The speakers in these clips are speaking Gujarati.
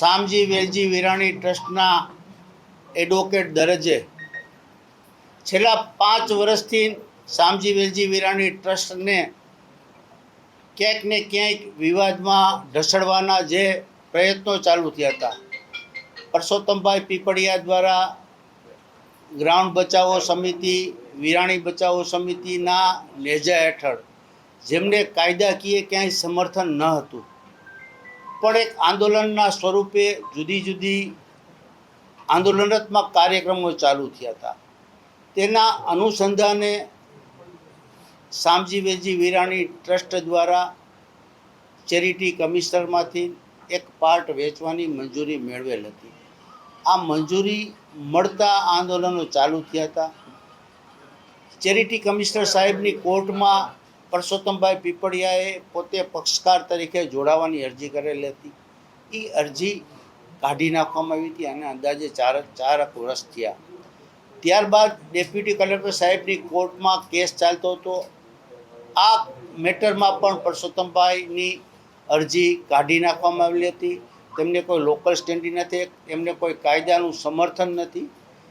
શામજી વેલજી વિરાણી ટ્રસ્ટના એડવોકેટ દરજ્જે છેલ્લા 5 વર્ષથી શામજી વેલજી વિરાણી ટ્રસ્ટને ક્યાંક ને ક્યાંક વિવાદમાં ઢસડવાના જે પ્રયત્નો ચાલુ થયા હતા, પરસોત્તમભાઈ પીપળિયા દ્વારા ગ્રાઉન્ડ બચાવો સમિતિ, વિરાણી બચાવો સમિતિના નેજા હેઠળ જેમને કાયદાકીય ક્યાંય સમર્થન ન હતું, પણ એક આંદોલનના સ્વરૂપે જુદી જુદી આંદોલનાત્મક કાર્યક્રમો ચાલુ થયા હતા. તેના અનુસંધાને શામજી વેલજી વિરાણી ટ્રસ્ટ દ્વારા ચેરિટી કમિશનરમાંથી એક પાર્ટ વેચવાની મંજૂરી મેળવેલ હતી. આ મંજૂરી મળતા આંદોલનો ચાલુ થયા હતા. ચેરિટી કમિશનર સાહેબની કોર્ટમાં પરસોત્તમભાઈ પીપળિયાએ પોતે પક્ષકાર તરીકે જોડાવાની અરજી કરેલી હતી. એ અરજી કાઢી નાખવામાં આવી હતી અને અંદાજે ચારક વર્ષ થયા. ત્યારબાદ ડેપ્યુટી કલેક્ટર સાહેબની કોર્ટમાં કેસ ચાલતો હતો. આ મેટરમાં પણ પરસોત્તમભાઈની અરજી કાઢી નાખવામાં આવેલી હતી. તેમને કોઈ લોકલ સ્ટેન્ડિંગ નથી, એમને કોઈ કાયદાનું સમર્થન નથી.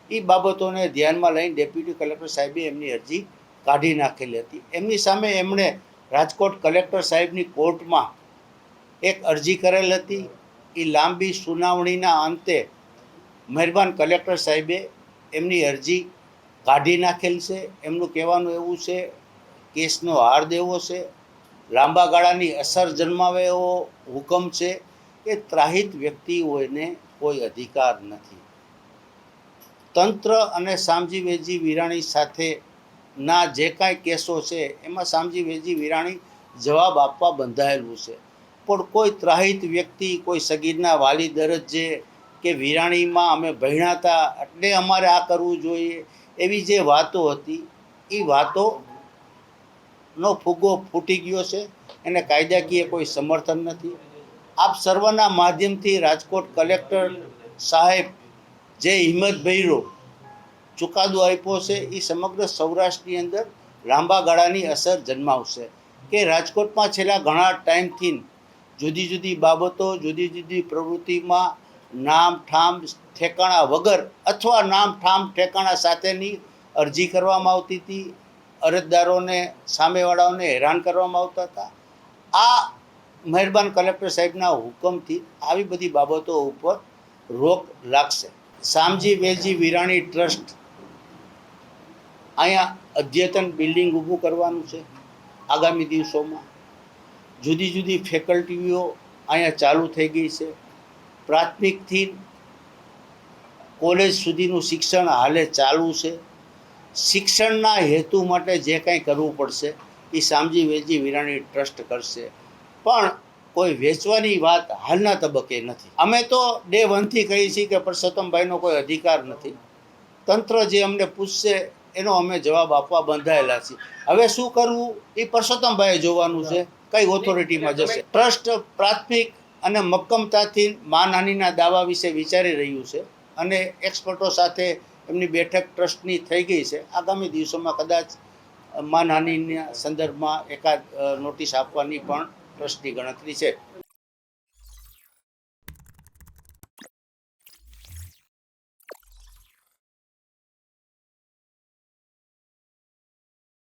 એ બાબતોને ધ્યાનમાં લઈને ડેપ્યુટી કલેક્ટર સાહેબે એમની અરજી કાઢી નાખેલી હતી. એમની સામે એમણે રાજકોટ કલેક્ટર સાહેબની કોર્ટમાં એક અરજી કરેલ હતી. એ લાંબી સુનાવણીના અંતે મહેરબાન કલેક્ટર સાહેબે એમની અરજી કાઢી નાખેલ છે. એમનું કહેવાનું એવું છે, કેસનો હાર દેવો છે, લાંબા ગાળાની અસર જન્માવે એવો હુકમ છે કે ત્રાહિત વ્યક્તિઓને કોઈ અધિકાર નથી. તંત્ર અને શામજી વેલજી વિરાણી સાથેના જે કાંઈ કેસો છે એમાં શામજી વેલજી વિરાણી જવાબ આપવા બંધાયેલું છે, પણ કોઈ ત્રાહિત વ્યક્તિ, કોઈ સગીરના વાલી દરજ્જે કે વિરાણીમાં અમે ભણ્યા હતા એટલે અમારે આ કરવું જોઈએ એવી જે વાતો હતી, એ વાતોનો ફુગ્ગો ફૂટી ગયો છે. એને કાયદાકીય કોઈ સમર્થન નથી. આપ સર્વના માધ્યમથી રાજકોટ કલેક્ટર સાહેબ જે હિંમત ભર્યો ચુકાદો આપ્યો છે, એ સમગ્ર સૌરાષ્ટ્રની અંદર લાંબા ગાળાની અસર જન્માવશે કે રાજકોટમાં છેલ્લા ઘણા ટાઈમથી જુદી જુદી બાબતો, જુદી જુદી પ્રવૃત્તિમાં નામ ઠામ ઠેકાણા વગર અથવા નામ ઠામ ઠેકાણા સાથેની અરજી કરવામાં આવતી હતી. અરજદારોને, સામેવાળાઓને હેરાન કરવામાં આવતા હતા. આ મહેરબાન કલેક્ટર સાહેબના હુકમથી આવી બધી બાબતો ઉપર રોક લાગશે. શામજી વેલજી વિરાણી ટ્રસ્ટ અહીંયા અદ્યતન બિલ્ડિંગ ઊભું કરવાનું છે આગામી દિવસોમાં. જુદી જુદી ફેકલ્ટીઓ અહીંયા ચાલુ થઈ ગઈ છે. પ્રાથમિકથી કોલેજ સુધીનું શિક્ષણ હાલે ચાલુ છે. શિક્ષણના હેતુ માટે જે કાંઈ કરવું પડશે એ શામજી વેલજી વિરાણી ટ્રસ્ટ કરશે, પણ કોઈ વેચવાની વાત હાલના તબક્કે નથી. અમે તો ડે 1 થી કહીએ છીએ કે પરસોત્તમભાઈનો કોઈ અધિકાર નથી. તંત્ર જે અમને પૂછશે એનો અમે જવાબ આપવા બંધાયેલા છીએ. હવે શું કરવું એ પરસોત્તમભાઈએ જોવાનું છે, કઈ ઓથોરિટીમાં જશે. ટ્રસ્ટ પ્રાથમિક અને મક્કમતાથી માનહાનિના દાવા વિશે વિચારી રહ્યું છે અને એક્સપર્ટો સાથે એમની બેઠક ટ્રસ્ટની થઈ ગઈ છે. આગામી દિવસોમાં કદાચ માનહાનિના સંદર્ભમાં એકાદ નોટિસ આપવાની પણ ટ્રસ્ટની ગણતરી છે.